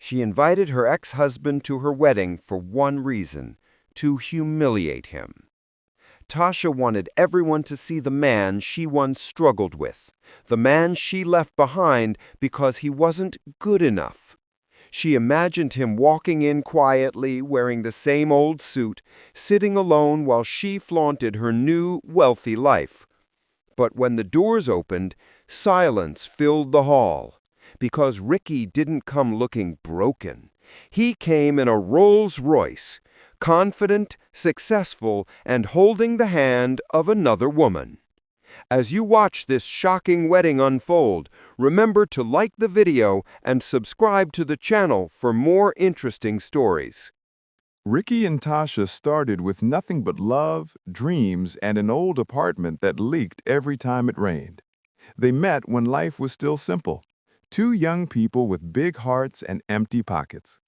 She invited her ex-husband to her wedding for one reason: to humiliate him. Tasha wanted everyone to see the man she once struggled with, the man she left behind because he wasn't good enough. She imagined him walking in quietly, wearing the same old suit, sitting alone while she flaunted her new, wealthy life. But when the doors opened, silence filled the hall. Because Ricky didn't come looking broken. He came in a Rolls-Royce, confident, successful, and holding the hand of another woman. As you watch this shocking wedding unfold, remember to like the video and subscribe to the channel for more interesting stories. Ricky and Tasha started with nothing but love, dreams, and an old apartment that leaked every time it rained. They met when life was still simple. Two young people with big hearts and empty pockets.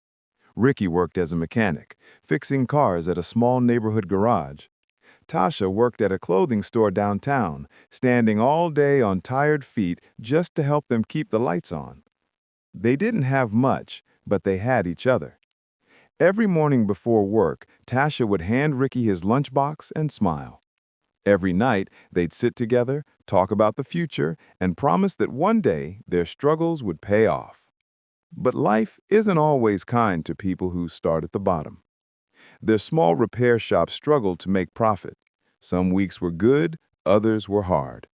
Ricky worked as a mechanic, fixing cars at a small neighborhood garage. Tasha worked at a clothing store downtown, standing all day on tired feet just to help them keep the lights on. They didn't have much, but they had each other. Every morning before work, Tasha would hand Ricky his lunchbox and smile. Every night, they'd sit together, talk about the future, and promise that one day their struggles would pay off. But life isn't always kind to people who start at the bottom. Their small repair shop struggled to make profit. Some weeks were good, others were hard.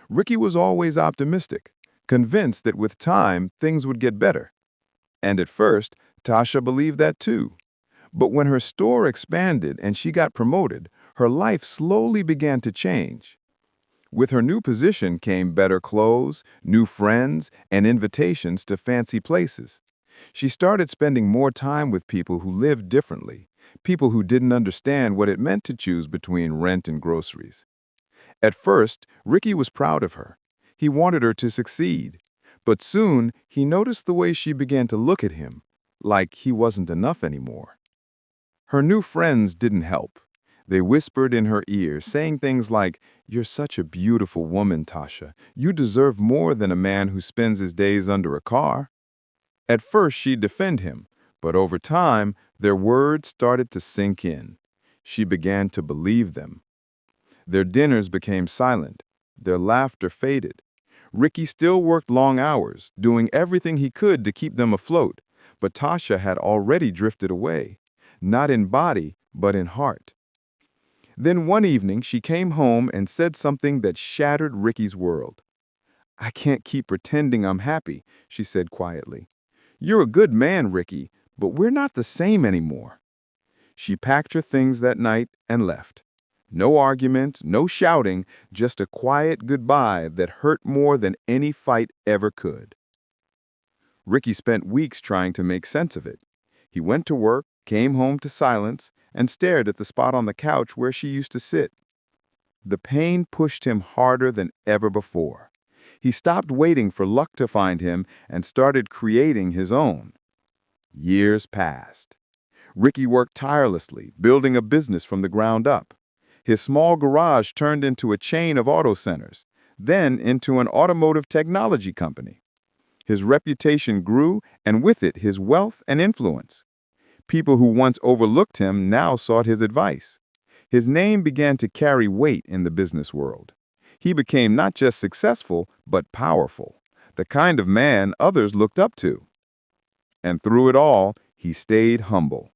Ricky was always optimistic, convinced that with time, things would get better. And at first, Tasha believed that too. But when her store expanded and she got promoted, her life slowly began to change. With her new position came better clothes, new friends, and invitations to fancy places. She started spending more time with people who lived differently, people who didn't understand what it meant to choose between rent and groceries. At first, Ricky was proud of her. He wanted her to succeed. But soon, he noticed the way she began to look at him, like he wasn't enough anymore. Her new friends didn't help. They whispered in her ear, saying things like, "You're such a beautiful woman, Tasha. You deserve more than a man who spends his days under a car." At first, she'd defend him, but over time, their words started to sink in. She began to believe them. Their dinners became silent. Their laughter faded. Ricky still worked long hours, doing everything he could to keep them afloat, but Tasha had already drifted away, not in body, but in heart. Then one evening, she came home and said something that shattered Ricky's world. "I can't keep pretending I'm happy," she said quietly. "You're a good man, Ricky, but we're not the same anymore." She packed her things that night and left. No argument, no shouting, just a quiet goodbye that hurt more than any fight ever could. Ricky spent weeks trying to make sense of it. He went to work, came home to silence, and stared at the spot on the couch where she used to sit. The pain pushed him harder than ever before. He stopped waiting for luck to find him and started creating his own. Years passed. Ricky worked tirelessly, building a business from the ground up. His small garage turned into a chain of auto centers, then into an automotive technology company. His reputation grew, and with it, his wealth and influence. People who once overlooked him now sought his advice. His name began to carry weight in the business world. He became not just successful, but powerful, the kind of man others looked up to. And through it all, he stayed humble.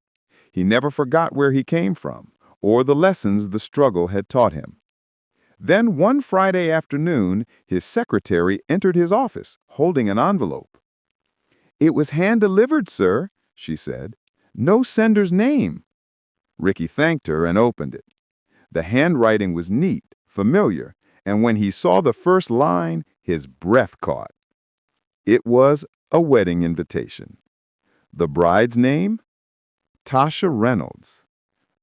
He never forgot where he came from, or the lessons the struggle had taught him. Then one Friday afternoon, his secretary entered his office, holding an envelope. "It was hand-delivered, sir," she said. "No sender's name." Ricky thanked her and opened it. The handwriting was neat, familiar, and when he saw the first line, his breath caught. It was a wedding invitation. The bride's name? Tasha Reynolds.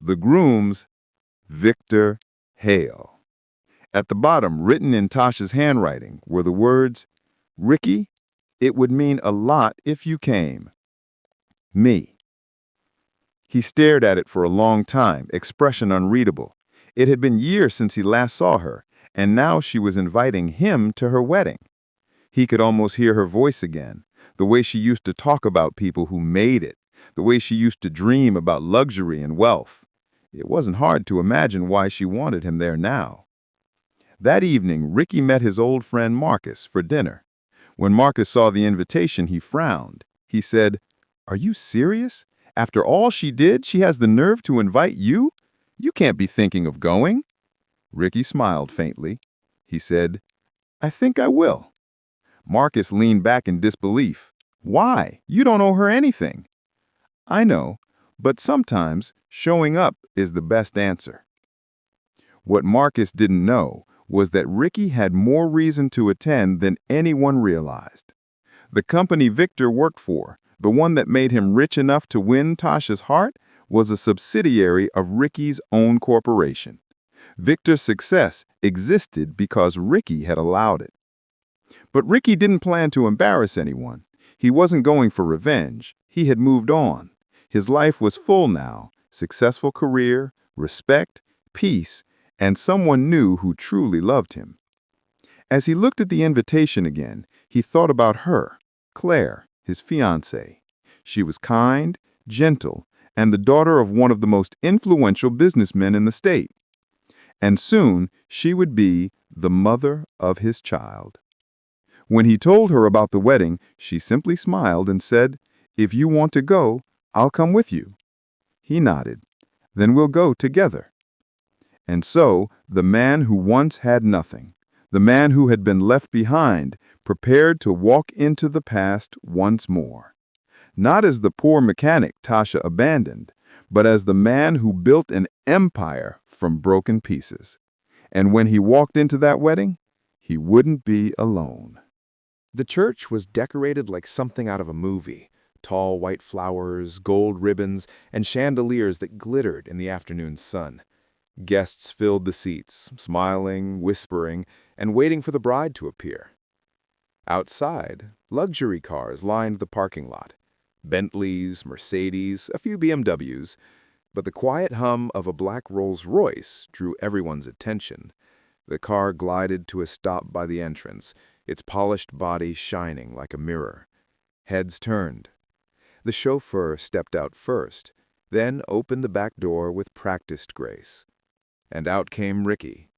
The groom's? Victor Hale. At the bottom, written in Tasha's handwriting, were the words, "Ricky, it would mean a lot if you came. Me." He stared at it for a long time, expression unreadable. It had been years since he last saw her, and now she was inviting him to her wedding. He could almost hear her voice again, the way she used to talk about people who made it, the way she used to dream about luxury and wealth. It wasn't hard to imagine why she wanted him there now. That evening, Ricky met his old friend Marcus for dinner. When Marcus saw the invitation, he frowned. He said, "Are you serious? After all she did, she has the nerve to invite you? You can't be thinking of going." Ricky smiled faintly. He said, "I think I will." Marcus leaned back in disbelief. "Why? You don't owe her anything." "I know, but sometimes showing up is the best answer." What Marcus didn't know was that Ricky had more reason to attend than anyone realized. The company Victor worked for, the one that made him rich enough to win Tasha's heart, was a subsidiary of Ricky's own corporation. Victor's success existed because Ricky had allowed it. But Ricky didn't plan to embarrass anyone. He wasn't going for revenge. He had moved on. His life was full now: successful career, respect, peace, and someone new who truly loved him. As he looked at the invitation again, he thought about her, Claire, his fiancée. She was kind, gentle, and the daughter of one of the most influential businessmen in the state. And soon she would be the mother of his child. When he told her about the wedding, she simply smiled and said, "If you want to go, I'll come with you." He nodded. "Then we'll go together." And so, the man who once had nothing, the man who had been left behind, prepared to walk into the past once more. Not as the poor mechanic Tasha abandoned, but as the man who built an empire from broken pieces. And when he walked into that wedding, he wouldn't be alone. The church was decorated like something out of a movie. Tall white flowers, gold ribbons, and chandeliers that glittered in the afternoon sun. Guests filled the seats, smiling, whispering, and waiting for the bride to appear. Outside, luxury cars lined the parking lot. Bentleys, Mercedes, a few BMWs, but the quiet hum of a black Rolls-Royce drew everyone's attention. The car glided to a stop by the entrance, its polished body shining like a mirror. Heads turned. The chauffeur stepped out first, then opened the back door with practiced grace. And out came Ricky,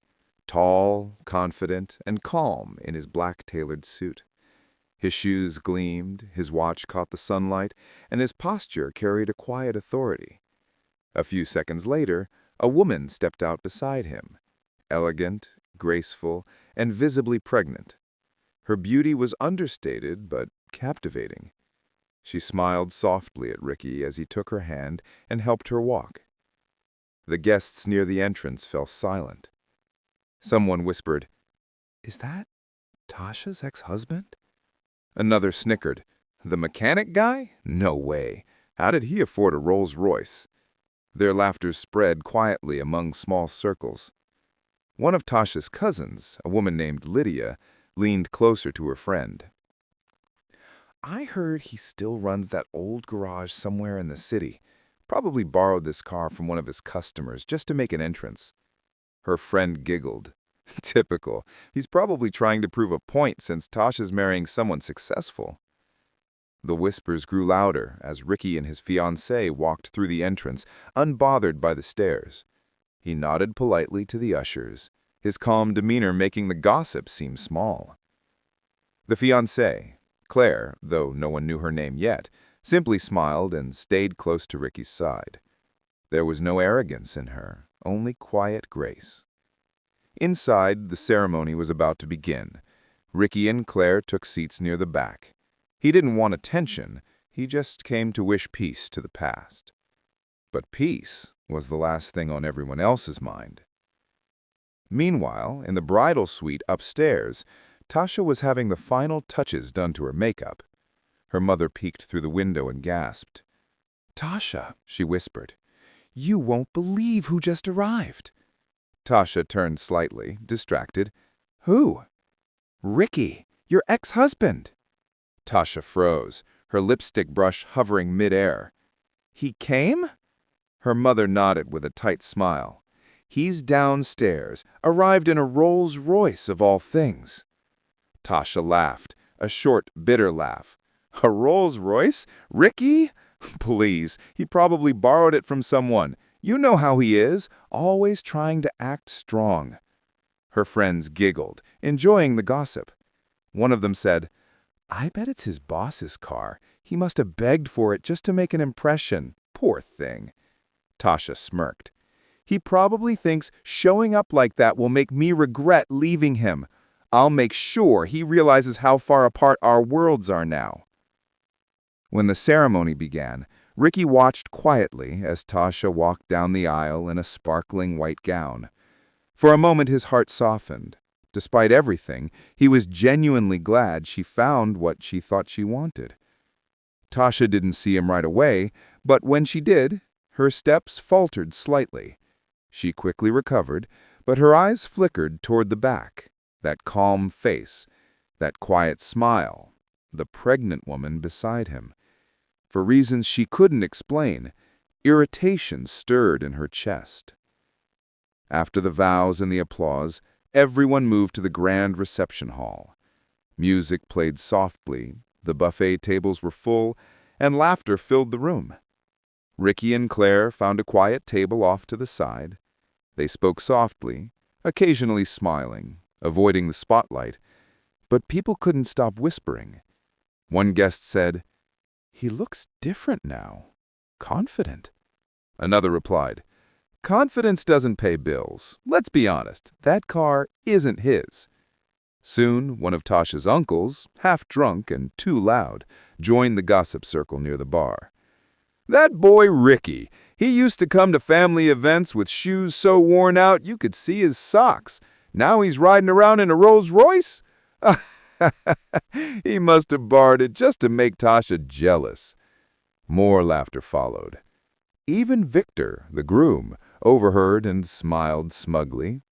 tall, confident, and calm in his black tailored suit. His shoes gleamed, his watch caught the sunlight, and his posture carried a quiet authority. A few seconds later, a woman stepped out beside him, elegant, graceful, and visibly pregnant. Her beauty was understated but captivating. She smiled softly at Ricky as he took her hand and helped her walk. The guests near the entrance fell silent. Someone whispered, "Is that Tasha's ex-husband?" Another snickered. "The mechanic guy? No way. How did he afford a Rolls-Royce?" Their laughter spread quietly among small circles. One of Tasha's cousins, a woman named Lydia, leaned closer to her friend. "I heard he still runs that old garage somewhere in the city. Probably borrowed this car from one of his customers just to make an entrance." Her friend giggled. "Typical. He's probably trying to prove a point since Tasha's marrying someone successful." The whispers grew louder as Ricky and his fiancée walked through the entrance, unbothered by the stares. He nodded politely to the ushers, his calm demeanor making the gossip seem small. The fiancée, Claire, though no one knew her name yet, simply smiled and stayed close to Ricky's side. There was no arrogance in her, only quiet grace. Inside, the ceremony was about to begin. Ricky and Claire took seats near the back. He didn't want attention, he just came to wish peace to the past. But peace was the last thing on everyone else's mind. Meanwhile, in the bridal suite upstairs, Tasha was having the final touches done to her makeup. Her mother peeked through the window and gasped. "Tasha," she whispered, "you won't believe who just arrived." Tasha turned slightly, distracted. "Who?" "Ricky, your ex-husband." Tasha froze, her lipstick brush hovering mid-air. "He came?" Her mother nodded with a tight smile. "He's downstairs, arrived in a Rolls-Royce of all things." Tasha laughed, a short, bitter laugh. A Rolls-Royce? Ricky? Please, he probably borrowed it from someone. You know how he is, always trying to act strong. Her friends giggled, enjoying the gossip. One of them said, I bet it's his boss's car. He must have begged for it just to make an impression. Poor thing. Tasha smirked. He probably thinks showing up like that will make me regret leaving him. I'll make sure he realizes how far apart our worlds are now. When the ceremony began, Ricky watched quietly as Tasha walked down the aisle in a sparkling white gown. For a moment his heart softened. Despite everything, he was genuinely glad she found what she thought she wanted. Tasha didn't see him right away, but when she did, her steps faltered slightly. She quickly recovered, but her eyes flickered toward the back, that calm face, that quiet smile, the pregnant woman beside him. For reasons she couldn't explain, irritation stirred in her chest. After the vows and the applause, everyone moved to the grand reception hall. Music played softly, the buffet tables were full, and laughter filled the room. Ricky and Claire found a quiet table off to the side. They spoke softly, occasionally smiling, avoiding the spotlight, but people couldn't stop whispering. One guest said, "He looks different now. Confident." Another replied, "Confidence doesn't pay bills. Let's be honest, that car isn't his." Soon, one of Tasha's uncles, half drunk and too loud, joined the gossip circle near the bar. "That boy Ricky, he used to come to family events with shoes so worn out you could see his socks. Now he's riding around in a Rolls-Royce? He must have borrowed it just to make Tasha jealous." More laughter followed. Even Victor, the groom, overheard and smiled smugly.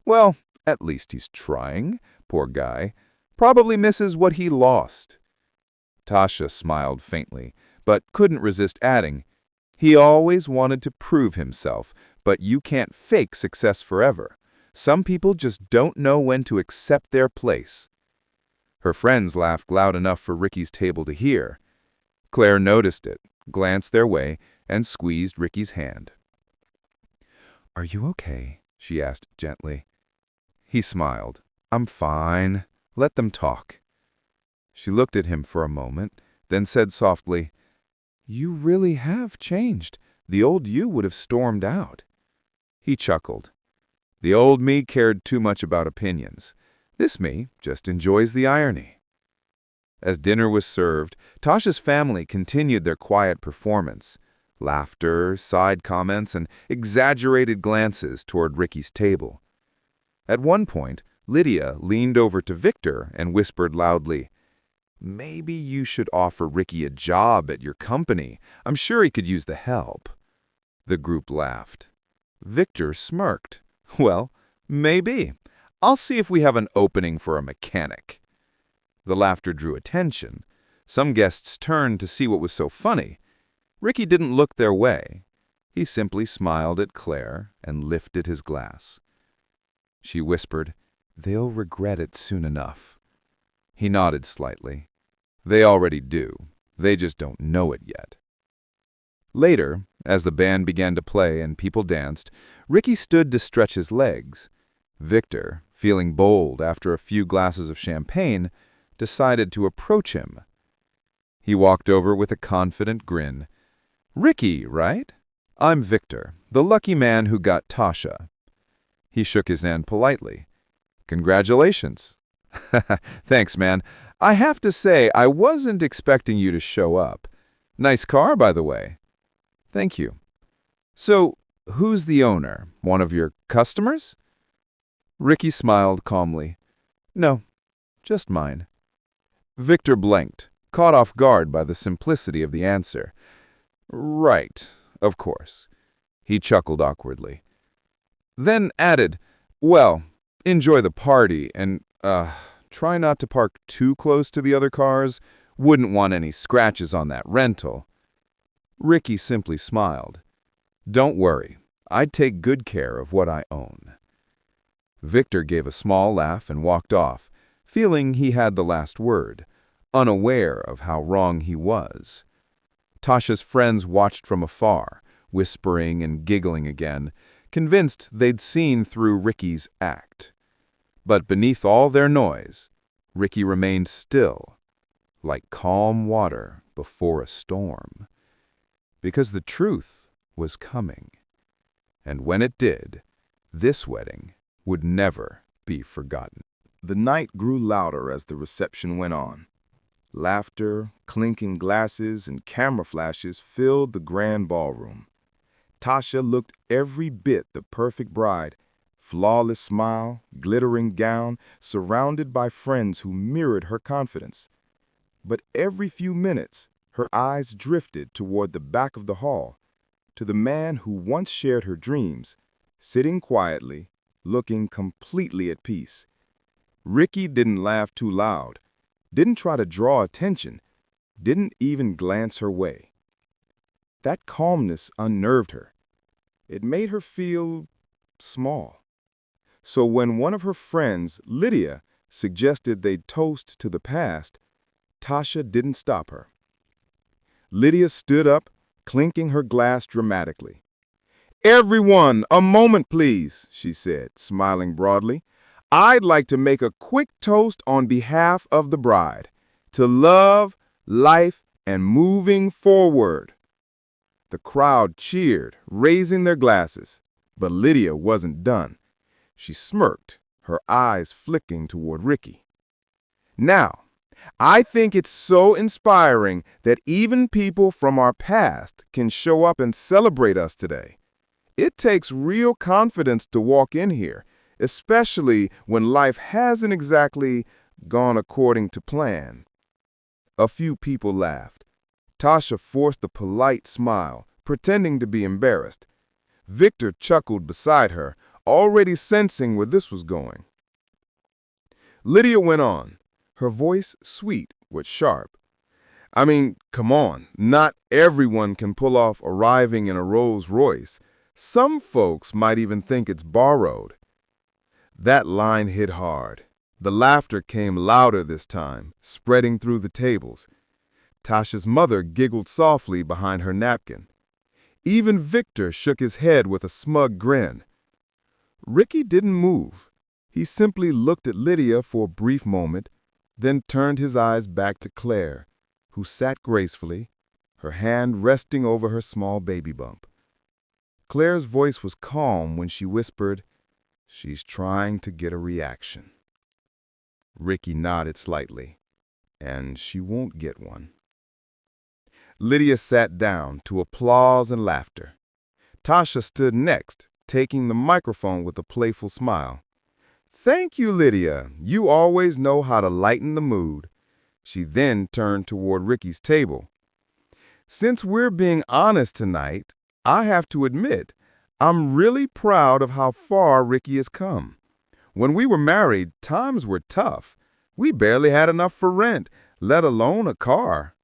Well, at least he's trying, poor guy. Probably misses what he lost. Tasha smiled faintly, but couldn't resist adding, "He always wanted to prove himself, but you can't fake success forever. Some people just don't know when to accept their place." Her friends laughed loud enough for Ricky's table to hear. Claire noticed it, glanced their way, and squeezed Ricky's hand. "Are you okay?" she asked gently. He smiled. "I'm fine. Let them talk." She looked at him for a moment, then said softly, "You really have changed. The old you would have stormed out." He chuckled. The old me cared too much about opinions. This me just enjoys the irony. As dinner was served, Tasha's family continued their quiet performance. Laughter, side comments, and exaggerated glances toward Ricky's table. At one point, Lydia leaned over to Victor and whispered loudly, "Maybe you should offer Ricky a job at your company. I'm sure he could use the help." The group laughed. Victor smirked. "Well, maybe. I'll see if we have an opening for a mechanic." The laughter drew attention. Some guests turned to see what was so funny. Ricky didn't look their way. He simply smiled at Claire and lifted his glass. She whispered, "They'll regret it soon enough." He nodded slightly. "They already do. They just don't know it yet." Later, as the band began to play and people danced, Ricky stood to stretch his legs. Victor, feeling bold after a few glasses of champagne, decided to approach him. He walked over with a confident grin. "Ricky, right? I'm Victor, the lucky man who got Tasha." He shook his hand politely. "Congratulations." "Thanks, man. I have to say, I wasn't expecting you to show up. Nice car, by the way." "Thank you." "So, who's the owner? One of your customers?" Ricky smiled calmly. "No, just mine." Victor blinked, caught off guard by the simplicity of the answer. "Right, of course." He chuckled awkwardly. Then added, "Well, enjoy the party and, try not to park too close to the other cars. Wouldn't want any scratches on that rental." Ricky simply smiled. "Don't worry, I'd take good care of what I own." Victor gave a small laugh and walked off, feeling he had the last word. unaware of how wrong he was. Tasha's friends watched from afar, whispering and giggling again, convinced they'd seen through Ricky's act. But beneath all their noise, Ricky remained still, like calm water before a storm. Because the truth was coming. And when it did, this wedding would never be forgotten. The night grew louder as the reception went on. Laughter, clinking glasses, and camera flashes filled the grand ballroom. Tasha looked every bit the perfect bride, flawless smile, glittering gown, surrounded by friends who mirrored her confidence. But every few minutes, her eyes drifted toward the back of the hall, to the man who once shared her dreams, sitting quietly, looking completely at peace. Ricky didn't laugh too loud, didn't try to draw attention, didn't even glance her way. That calmness unnerved her. It made her feel small. So when one of her friends, Lydia, suggested they toast to the past, Tasha didn't stop her. Lydia stood up, clinking her glass dramatically. "Everyone, a moment, please," she said, smiling broadly. "I'd like to make a quick toast on behalf of the bride, to love, life, and moving forward." The crowd cheered, raising their glasses, but Lydia wasn't done. She smirked, her eyes flicking toward Ricky. "Now, I think it's so inspiring that even people from our past can show up and celebrate us today. It takes real confidence to walk in here, especially when life hasn't exactly gone according to plan." A few people laughed. Tasha forced a polite smile, pretending to be embarrassed. Victor chuckled beside her, already sensing where this was going. Lydia went on, her voice sweet but sharp. "I mean, come on, not everyone can pull off arriving in a Rolls-Royce. Some folks might even think it's borrowed." That line hit hard. The laughter came louder this time, spreading through the tables. Tasha's mother giggled softly behind her napkin. Even Victor shook his head with a smug grin. Ricky didn't move. He simply looked at Lydia for a brief moment, then turned his eyes back to Claire, who sat gracefully, her hand resting over her small baby bump. Claire's voice was calm when she whispered, "She's trying to get a reaction." Ricky nodded slightly, "And she won't get one." Lydia sat down to applause and laughter. Tasha stood next, taking the microphone with a playful smile. "Thank you, Lydia. You always know how to lighten the mood." She then turned toward Ricky's table. "Since we're being honest tonight, I have to admit, I'm really proud of how far Ricky has come. When we were married, times were tough. We barely had enough for rent, let alone a car.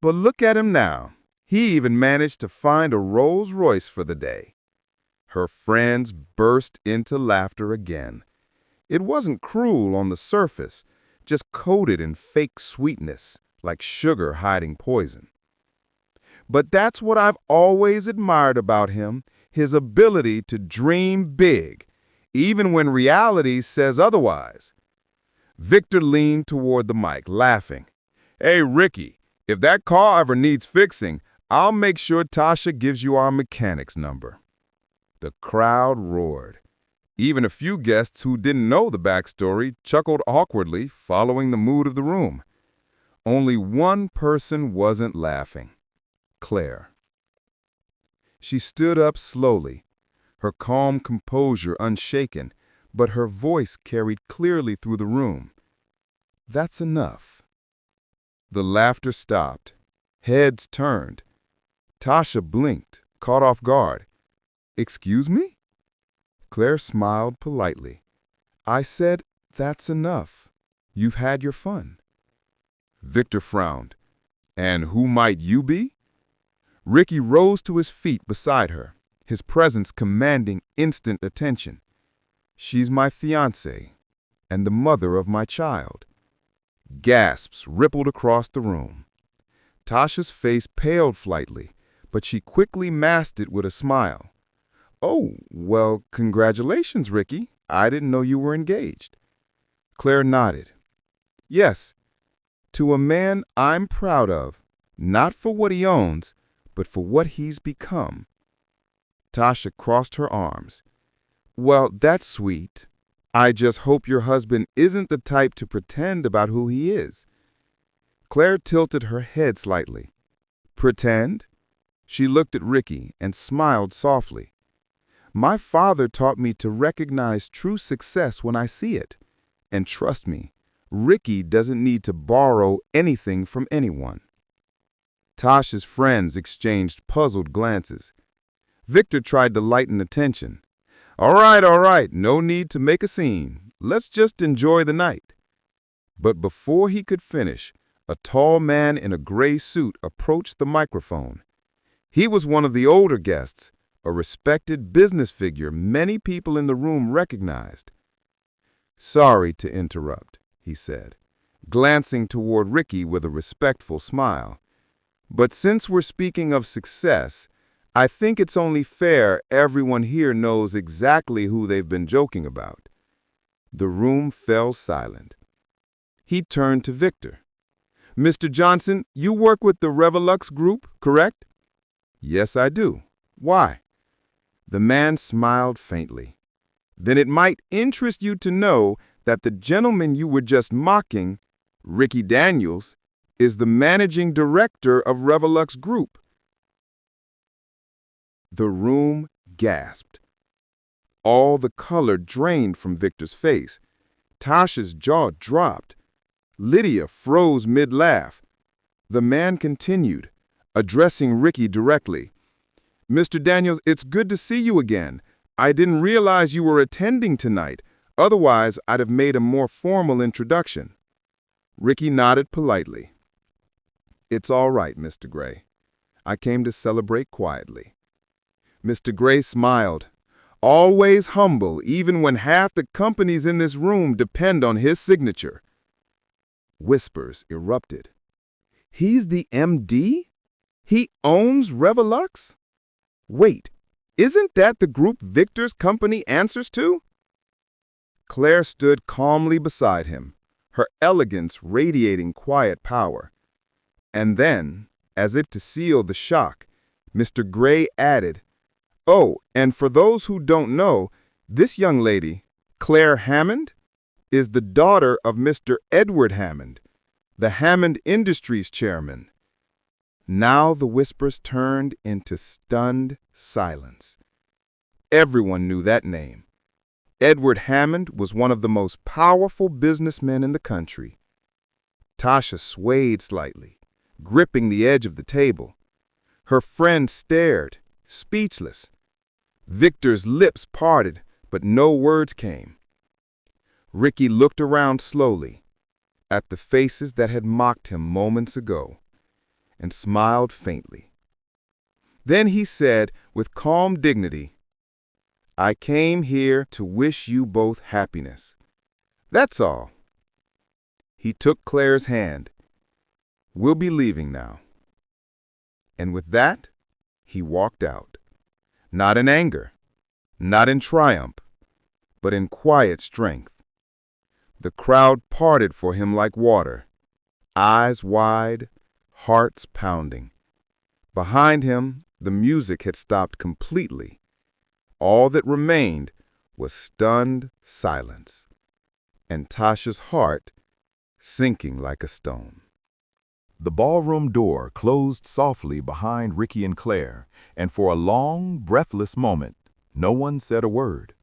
But look at him now. He even managed to find a Rolls-Royce for the day." Her friends burst into laughter again. It wasn't cruel on the surface, just coated in fake sweetness, like sugar hiding poison. "But that's what I've always admired about him, his ability to dream big, even when reality says otherwise." Victor leaned toward the mic, laughing. "Hey, Ricky, if that car ever needs fixing, I'll make sure Tasha gives you our mechanic's number." The crowd roared. Even a few guests who didn't know the backstory chuckled awkwardly, following the mood of the room. Only one person wasn't laughing: Claire. She stood up slowly, her calm composure unshaken, but her voice carried clearly through the room. "That's enough." The laughter stopped. Heads turned. Tasha blinked, caught off guard. "Excuse me?" Claire smiled politely. "I said, that's enough. You've had your fun." Victor frowned. "And who might you be?" Ricky rose to his feet beside her, his presence commanding instant attention. "She's my fiancée, and the mother of my child." Gasps rippled across the room. Tasha's face paled slightly, but she quickly masked it with a smile. "Oh, well, congratulations, Ricky. I didn't know you were engaged." Claire nodded. "Yes, to a man I'm proud of, not for what he owns, but for what he's become." Tasha crossed her arms. "Well, that's sweet. I just hope your husband isn't the type to pretend about who he is." Claire tilted her head slightly. "Pretend?" She looked at Ricky and smiled softly. "My father taught me to recognize true success when I see it. And trust me, Ricky doesn't need to borrow anything from anyone." Tasha's friends exchanged puzzled glances. Victor tried to lighten the tension. All right, no need to make a scene. Let's just enjoy the night." But before he could finish, a tall man in a gray suit approached the microphone. He was one of the older guests, a respected business figure many people in the room recognized. "Sorry to interrupt," he said, glancing toward Ricky with a respectful smile. "But since we're speaking of success, I think it's only fair everyone here knows exactly who they've been joking about." The room fell silent. He turned to Victor. "Mr. Johnson, you work with the Revolux Group, correct?" "Yes, I do. Why?" The man smiled faintly. "Then it might interest you to know that the gentleman you were just mocking, Ricky Daniels, is the managing director of Revolux Group." The room gasped. All the color drained from Victor's face. Tasha's jaw dropped. Lydia froze mid-laugh. The man continued, addressing Ricky directly. "Mr. Daniels, it's good to see you again. I didn't realize you were attending tonight. Otherwise, I'd have made a more formal introduction." Ricky nodded politely. "It's all right, Mr. Gray. I came to celebrate quietly." Mr. Gray smiled, always humble even when half the companies in this room depend on his signature. Whispers erupted. "He's the MD? He owns Revolux? Wait, isn't that the group Victor's company answers to?" Claire stood calmly beside him, her elegance radiating quiet power. And then, as if to seal the shock, Mr. Gray added, "Oh, and for those who don't know, this young lady, Claire Hammond, is the daughter of Mr. Edward Hammond, the Hammond Industries chairman." Now the whispers turned into stunned silence. Everyone knew that name. Edward Hammond was one of the most powerful businessmen in the country. Tasha swayed slightly, gripping the edge of the table. Her friend stared, speechless. Victor's lips parted, but no words came. Ricky looked around slowly, at the faces that had mocked him moments ago, and smiled faintly. Then he said with calm dignity, "I came here to wish you both happiness. That's all." He took Claire's hand. "We'll be leaving now." And with that, he walked out. Not in anger, not in triumph, but in quiet strength. The crowd parted for him like water, eyes wide, hearts pounding. Behind him, the music had stopped completely. All that remained was stunned silence, and Tasha's heart sinking like a stone. The ballroom door closed softly behind Ricky and Claire, and for a long, breathless moment, no one said a word.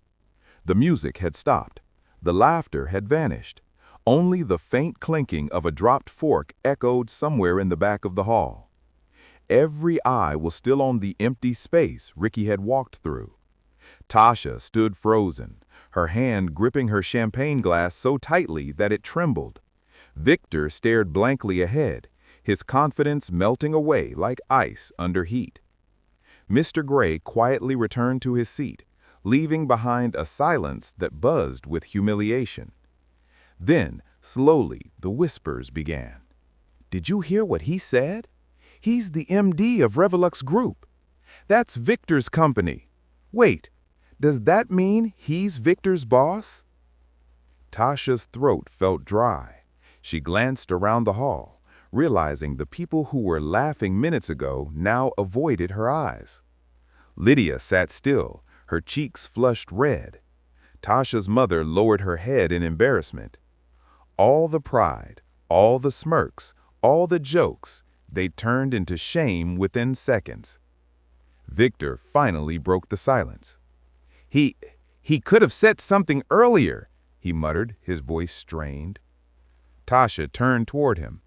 The music had stopped. The laughter had vanished. Only the faint clinking of a dropped fork echoed somewhere in the back of the hall. Every eye was still on the empty space Ricky had walked through. Tasha stood frozen, her hand gripping her champagne glass so tightly that it trembled. Victor stared blankly ahead, his confidence melting away like ice under heat. Mr. Gray quietly returned to his seat, leaving behind a silence that buzzed with humiliation. Then, Slowly, the whispers began. "Did you hear what he said? He's the MD of Revolux Group. That's Victor's company. Wait, does that mean he's Victor's boss?" Tasha's throat felt dry. She glanced around the hall, realizing the people who were laughing minutes ago now avoided her eyes. Lydia sat still, her cheeks flushed red. Tasha's mother lowered her head in embarrassment. All the pride, all the smirks, all the jokes, they turned into shame within seconds. Victor finally broke the silence. He could have said something earlier," he muttered, his voice strained. Tasha turned toward him.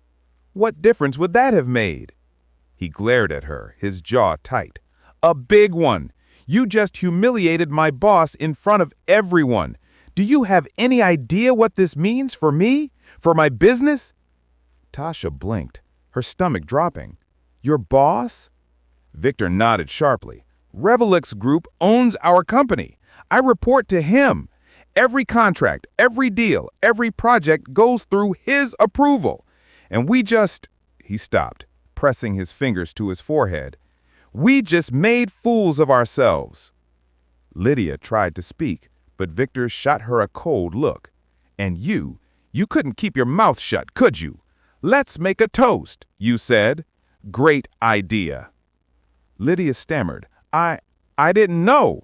"What difference would that have made?" He glared at her, his jaw tight. "A big one! You just humiliated my boss in front of everyone. Do you have any idea what this means for me? For my business?" Tasha blinked, her stomach dropping. "Your boss?" Victor nodded sharply. "Revolux Group owns our company. I report to him. Every contract, every deal, every project goes through his approval. And we just—" he stopped, pressing his fingers to his forehead. "We just made fools of ourselves." Lydia tried to speak, but Victor shot her a cold look. "And you couldn't keep your mouth shut, could you? Let's make a toast, you said. Great idea." Lydia stammered. I didn't know."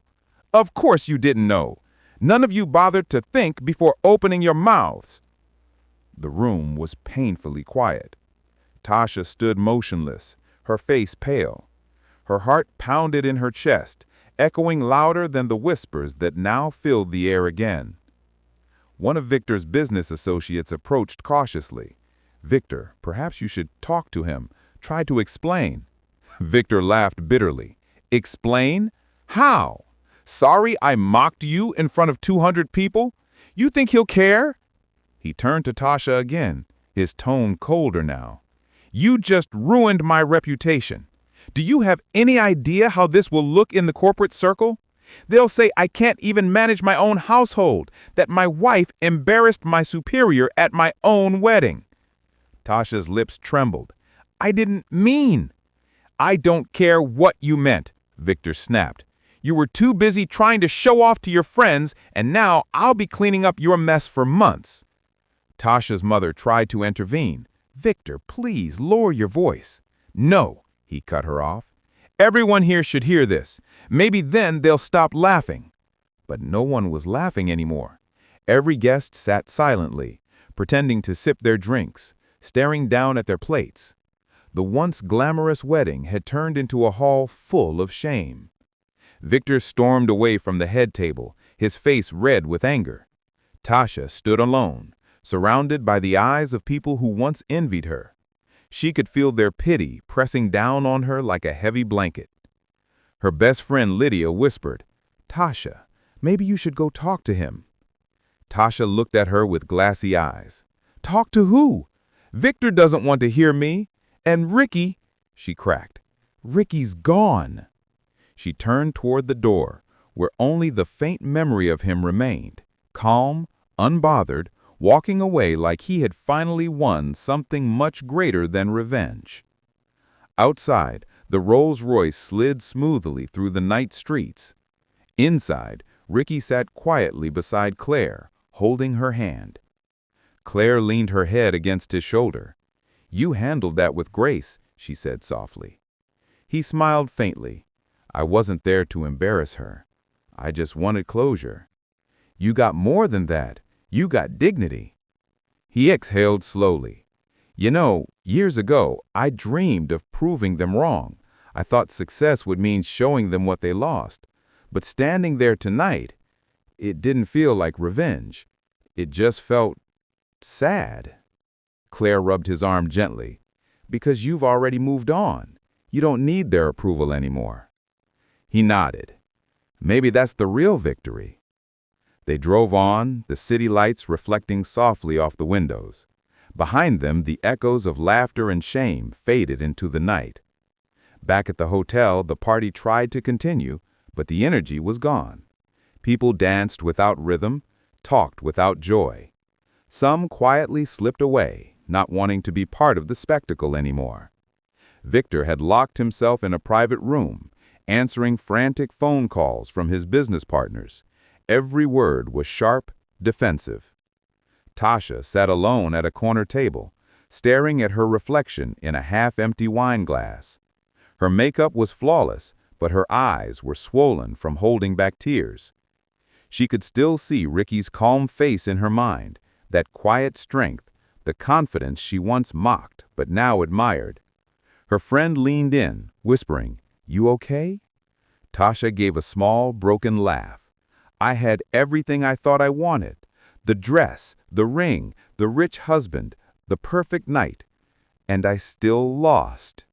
"Of course you didn't know. None of you bothered to think before opening your mouths." The room was painfully quiet. Tasha stood motionless, her face pale. Her heart pounded in her chest, echoing louder than the whispers that now filled the air again. One of Victor's business associates approached cautiously. "Victor, perhaps you should talk to him. Try to explain." Victor laughed bitterly. "Explain? How? Sorry I mocked you in front of 200 people? You think he'll care?" He turned to Tasha again, his tone colder now. "You just ruined my reputation. Do you have any idea how this will look in the corporate circle? They'll say I can't even manage my own household, that my wife embarrassed my superior at my own wedding." Tasha's lips trembled. "I didn't mean—" "I don't care what you meant," Victor snapped. "You were too busy trying to show off to your friends, and now I'll be cleaning up your mess for months." Tasha's mother tried to intervene. "Victor, please lower your voice." "No," he cut her off. "Everyone here should hear this. Maybe then they'll stop laughing." But no one was laughing anymore. Every guest sat silently, pretending to sip their drinks, staring down at their plates. The once glamorous wedding had turned into a hall full of shame. Victor stormed away from the head table, his face red with anger. Tasha stood alone, surrounded by the eyes of people who once envied her. She could feel their pity pressing down on her like a heavy blanket. Her best friend Lydia whispered, "Tasha, maybe you should go talk to him." Tasha looked at her with glassy eyes. "Talk to who? Victor doesn't want to hear me. And Ricky," she cracked, "Ricky's gone." She turned toward the door, where only the faint memory of him remained, calm, unbothered, walking away like he had finally won something much greater than revenge. Outside, the Rolls-Royce slid smoothly through the night streets. Inside, Ricky sat quietly beside Claire, holding her hand. Claire leaned her head against his shoulder. "You handled that with grace," she said softly. He smiled faintly. "I wasn't there to embarrass her. I just wanted closure." "You got more than that. You got dignity." He exhaled slowly. "You know, years ago, I dreamed of proving them wrong. I thought success would mean showing them what they lost. But standing there tonight, it didn't feel like revenge. It just felt sad." Claire rubbed his arm gently. "Because you've already moved on. You don't need their approval anymore." He nodded. "Maybe that's the real victory." They drove on, the city lights reflecting softly off the windows. Behind them, the echoes of laughter and shame faded into the night. Back at the hotel, the party tried to continue, but the energy was gone. People danced without rhythm, talked without joy. Some quietly slipped away, not wanting to be part of the spectacle anymore. Victor had locked himself in a private room, answering frantic phone calls from his business partners. Every word was sharp, defensive. Tasha sat alone at a corner table, staring at her reflection in a half-empty wine glass. Her makeup was flawless, but her eyes were swollen from holding back tears. She could still see Ricky's calm face in her mind, that quiet strength, the confidence she once mocked but now admired. Her friend leaned in, whispering, "You okay?" Tasha gave a small, broken laugh. "I had everything I thought I wanted. The dress, the ring, the rich husband, the perfect night. And I still lost."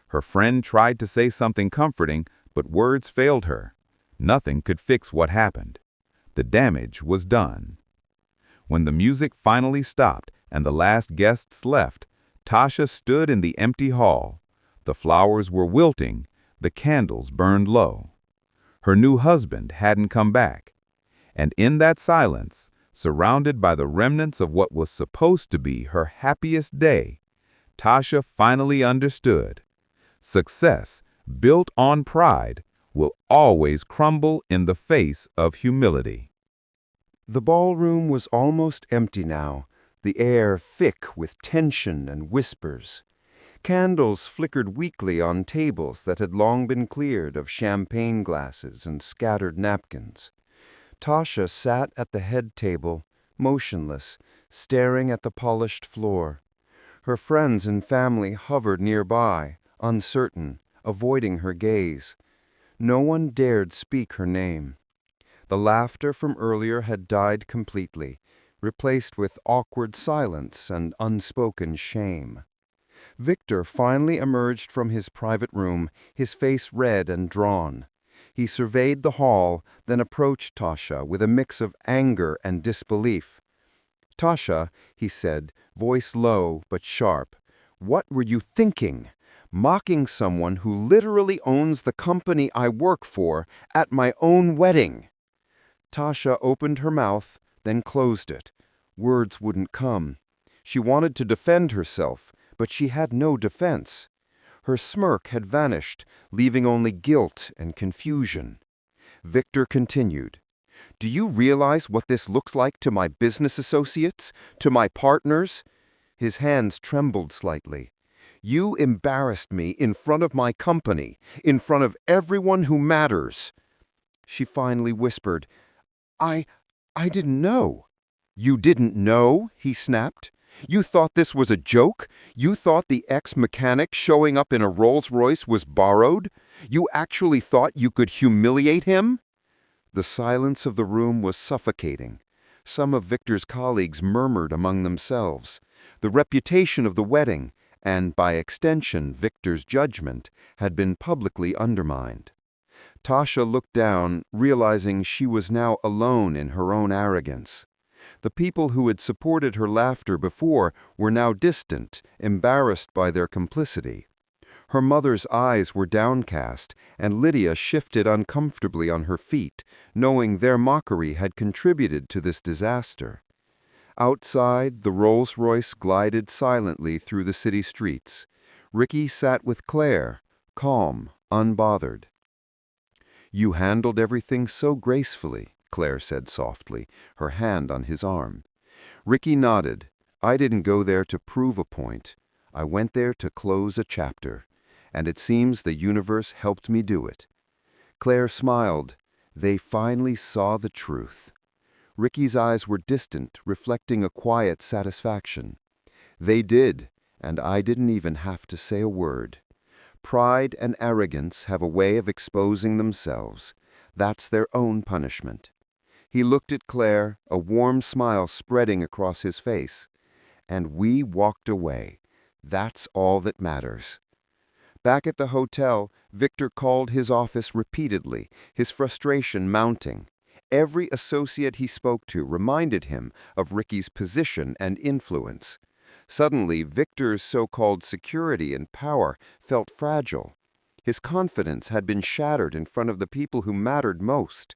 Her friend tried to say something comforting, but words failed her. Nothing could fix what happened. The damage was done. When the music finally stopped and the last guests left, Tasha stood in the empty hall. The flowers were wilting, the candles burned low. Her new husband hadn't come back. And in that silence, surrounded by the remnants of what was supposed to be her happiest day, Tasha finally understood. Success, built on pride, will always crumble in the face of humility. The ballroom was almost empty now, the air thick with tension and whispers. Candles flickered weakly on tables that had long been cleared of champagne glasses and scattered napkins. Tasha sat at the head table, motionless, staring at the polished floor. Her friends and family hovered nearby, uncertain, avoiding her gaze. No one dared speak her name. The laughter from earlier had died completely, replaced with awkward silence and unspoken shame. Victor finally emerged from his private room, his face red and drawn. He surveyed the hall, then approached Tasha with a mix of anger and disbelief. "Tasha," he said, voice low but sharp, "what were you thinking? Mocking someone who literally owns the company I work for at my own wedding." Tasha opened her mouth, then closed it. Words wouldn't come. She wanted to defend herself, but she had no defense. Her smirk had vanished, leaving only guilt and confusion. Victor continued, "Do you realize what this looks like to my business associates, to my partners?" His hands trembled slightly. "You embarrassed me in front of my company, in front of everyone who matters." She finally whispered, I didn't know." "You didn't know?" he snapped. "You thought this was a joke? You thought the ex-mechanic showing up in a Rolls-Royce was borrowed? You actually thought you could humiliate him?" The silence of the room was suffocating. Some of Victor's colleagues murmured among themselves. The reputation of the wedding, and by extension Victor's judgment, had been publicly undermined. Tasha looked down, realizing she was now alone in her own arrogance. The people who had supported her laughter before were now distant, embarrassed by their complicity. Her mother's eyes were downcast, and Lydia shifted uncomfortably on her feet, knowing their mockery had contributed to this disaster. Outside, the Rolls-Royce glided silently through the city streets. Ricky sat with Claire, calm, unbothered. "You handled everything so gracefully," Claire said softly, her hand on his arm. Ricky nodded. "I didn't go there to prove a point. I went there to close a chapter, and it seems the universe helped me do it." Claire smiled. They finally saw the truth. Ricky's eyes were distant, reflecting a quiet satisfaction. "They did, and I didn't even have to say a word. Pride and arrogance have a way of exposing themselves. That's their own punishment." He looked at Claire, a warm smile spreading across his face. "And we walked away. That's all that matters." Back at the hotel, Victor called his office repeatedly, his frustration mounting. Every associate he spoke to reminded him of Ricky's position and influence. Suddenly, Victor's so-called security and power felt fragile. His confidence had been shattered in front of the people who mattered most.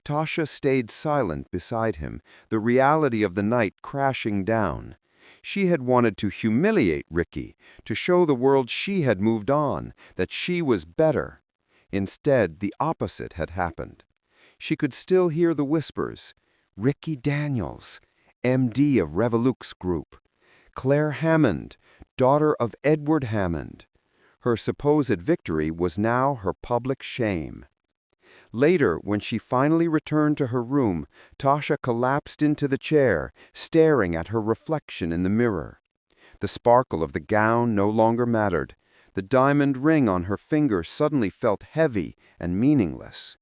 Tasha stayed silent beside him, the reality of the night crashing down. She had wanted to humiliate Ricky, to show the world she had moved on, that she was better. Instead, the opposite had happened. She could still hear the whispers. Ricky Daniels, MD of Revolux Group. Claire Hammond, daughter of Edward Hammond. Her supposed victory was now her public shame. Later, when she finally returned to her room, Tasha collapsed into the chair, staring at her reflection in the mirror. The sparkle of the gown no longer mattered. The diamond ring on her finger suddenly felt heavy and meaningless.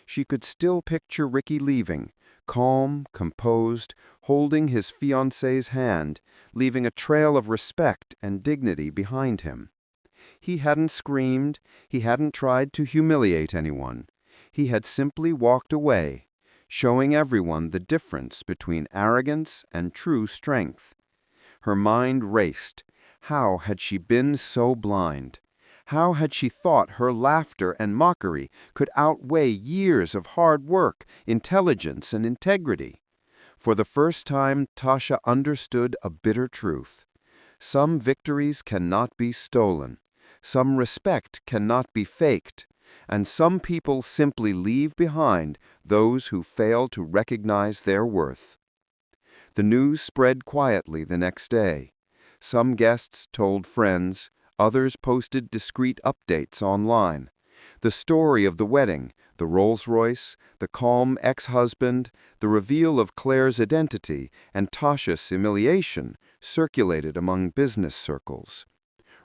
She could still picture Ricky leaving, calm, composed, holding his fiancée's hand, leaving a trail of respect and dignity behind him. He hadn't screamed, he hadn't tried to humiliate anyone. He had simply walked away, showing everyone the difference between arrogance and true strength. Her mind raced. How had she been so blind? How had she thought her laughter and mockery could outweigh years of hard work, intelligence, and integrity? For the first time, Tasha understood a bitter truth. Some victories cannot be stolen. Some respect cannot be faked. And some people simply leave behind those who fail to recognize their worth. The news spread quietly the next day. Some guests told friends, others posted discreet updates online. The story of the wedding, the Rolls-Royce, the calm ex-husband, the reveal of Claire's identity, and Tasha's humiliation circulated among business circles.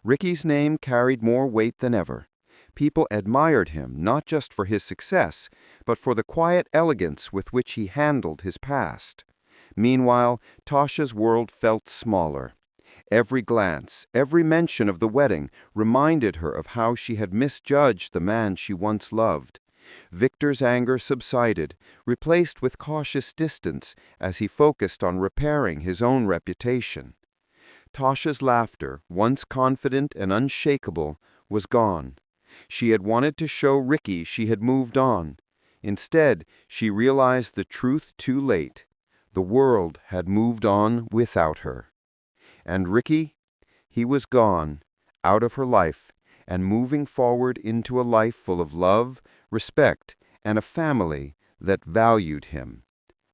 Ricky's name carried more weight than ever. People admired him not just for his success, but for the quiet elegance with which he handled his past. Meanwhile, Tasha's world felt smaller. Every glance, every mention of the wedding reminded her of how she had misjudged the man she once loved. Victor's anger subsided, replaced with cautious distance as he focused on repairing his own reputation. Tasha's laughter, once confident and unshakable, was gone. She had wanted to show Ricky she had moved on. Instead, she realized the truth too late. The world had moved on without her. And Ricky? He was gone, out of her life, and moving forward into a life full of love, respect, and a family that valued him.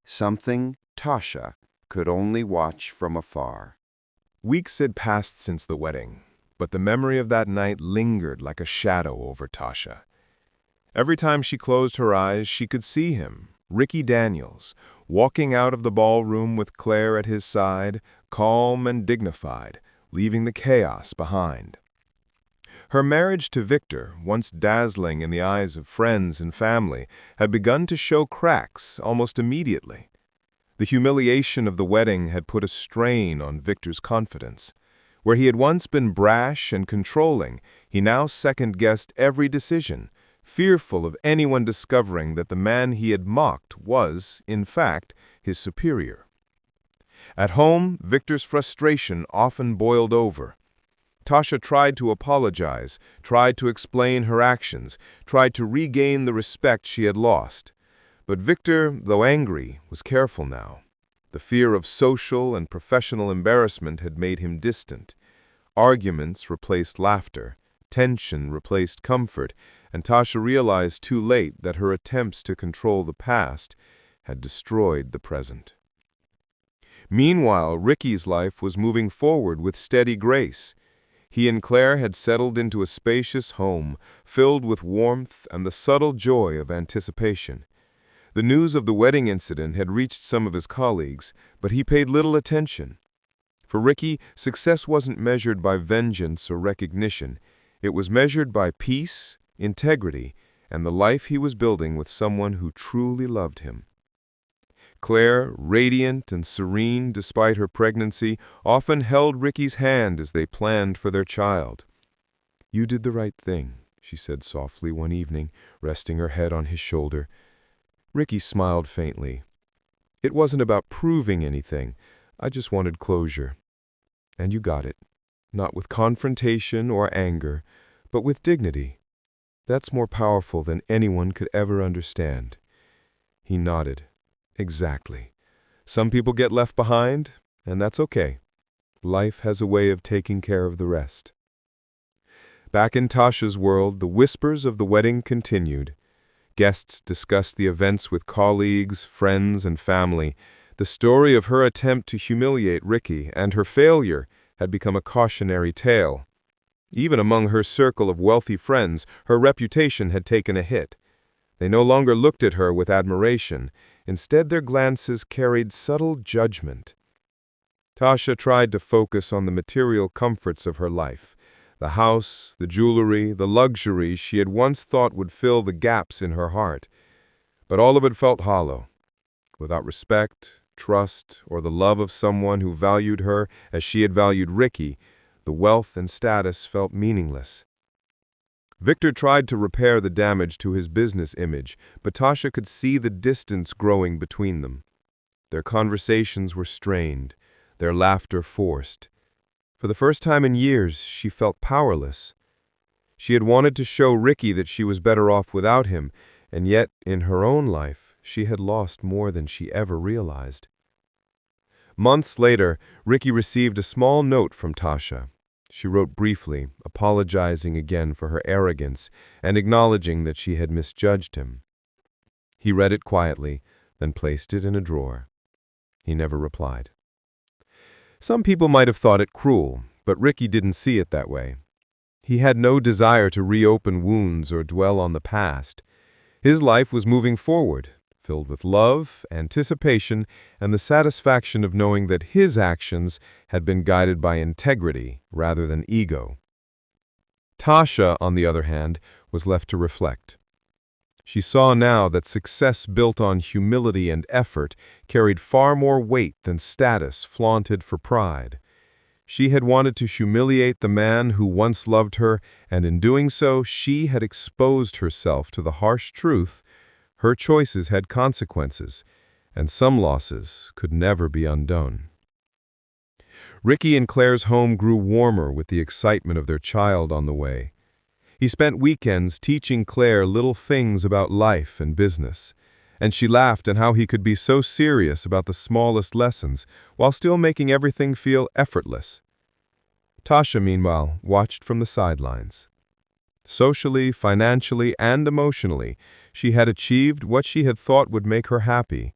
Something Tasha could only watch from afar. Weeks had passed since the wedding, but the memory of that night lingered like a shadow over Tasha. Every time she closed her eyes, she could see him, Ricky Daniels, walking out of the ballroom with Claire at his side, calm and dignified, leaving the chaos behind. Her marriage to Victor, once dazzling in the eyes of friends and family, had begun to show cracks almost immediately. The humiliation of the wedding had put a strain on Victor's confidence. Where he had once been brash and controlling, he now second-guessed every decision, fearful of anyone discovering that the man he had mocked was, in fact, his superior. At home, Victor's frustration often boiled over. Tasha tried to apologize, tried to explain her actions, tried to regain the respect she had lost. But Victor, though angry, was careful now. The fear of social and professional embarrassment had made him distant. Arguments replaced laughter, tension replaced comfort, and Tasha realized too late that her attempts to control the past had destroyed the present. Meanwhile, Ricky's life was moving forward with steady grace. He and Claire had settled into a spacious home, filled with warmth and the subtle joy of anticipation. The news of the wedding incident had reached some of his colleagues, but he paid little attention. For Ricky, success wasn't measured by vengeance or recognition. It was measured by peace, integrity, and the life he was building with someone who truly loved him. Claire, radiant and serene despite her pregnancy, often held Ricky's hand as they planned for their child. "You did the right thing," she said softly one evening, resting her head on his shoulder. Ricky smiled faintly. "It wasn't about proving anything. I just wanted closure. And you got it. Not with confrontation or anger, but with dignity. That's more powerful than anyone could ever understand. He nodded. Exactly. Some people get left behind, and that's okay. Life has a way of taking care of the rest. Back in Tasha's world, the whispers of the wedding continued. Guests discussed the events with colleagues, friends, and family. The story of her attempt to humiliate Ricky and her failure had become a cautionary tale. Even among her circle of wealthy friends, her reputation had taken a hit. They no longer looked at her with admiration. Instead, their glances carried subtle judgment. Tasha tried to focus on the material comforts of her life. The house, the jewelry, the luxury she had once thought would fill the gaps in her heart. But all of it felt hollow. Without respect, trust, or the love of someone who valued her as she had valued Ricky, the wealth and status felt meaningless. Victor tried to repair the damage to his business image, but Tasha could see the distance growing between them. Their conversations were strained, their laughter forced. For the first time in years, she felt powerless. She had wanted to show Ricky that she was better off without him, and yet, in her own life, she had lost more than she ever realized. Months later, Ricky received a small note from Tasha. She wrote briefly, apologizing again for her arrogance and acknowledging that she had misjudged him. He read it quietly, then placed it in a drawer. He never replied. Some people might have thought it cruel, but Ricky didn't see it that way. He had no desire to reopen wounds or dwell on the past. His life was moving forward, filled with love, anticipation, and the satisfaction of knowing that his actions had been guided by integrity rather than ego. Tasha, on the other hand, was left to reflect. She saw now that success built on humility and effort carried far more weight than status flaunted for pride. She had wanted to humiliate the man who once loved her, and in doing so, she had exposed herself to the harsh truth: her choices had consequences, and some losses could never be undone. Ricky and Claire's home grew warmer with the excitement of their child on the way. He spent weekends teaching Claire little things about life and business, and she laughed at how he could be so serious about the smallest lessons while still making everything feel effortless. Tasha, meanwhile, watched from the sidelines. Socially, financially, and emotionally, she had achieved what she had thought would make her happy,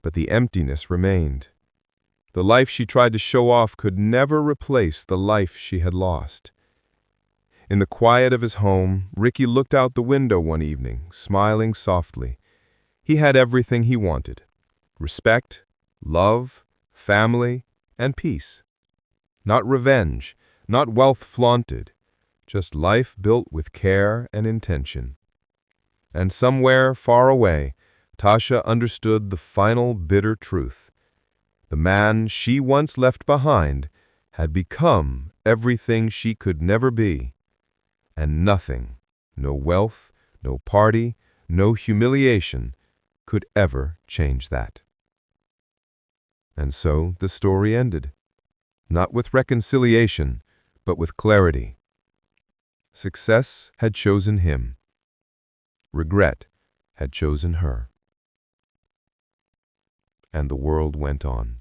but the emptiness remained. The life she tried to show off could never replace the life she had lost. In the quiet of his home, Ricky looked out the window one evening, smiling softly. He had everything he wanted: respect, love, family, and peace. Not revenge, not wealth flaunted, just life built with care and intention. And somewhere far away, Tasha understood the final bitter truth. The man she once left behind had become everything she could never be. And nothing, no wealth, no party, no humiliation, could ever change that. And so the story ended, not with reconciliation, but with clarity. Success had chosen him. Regret had chosen her. And the world went on.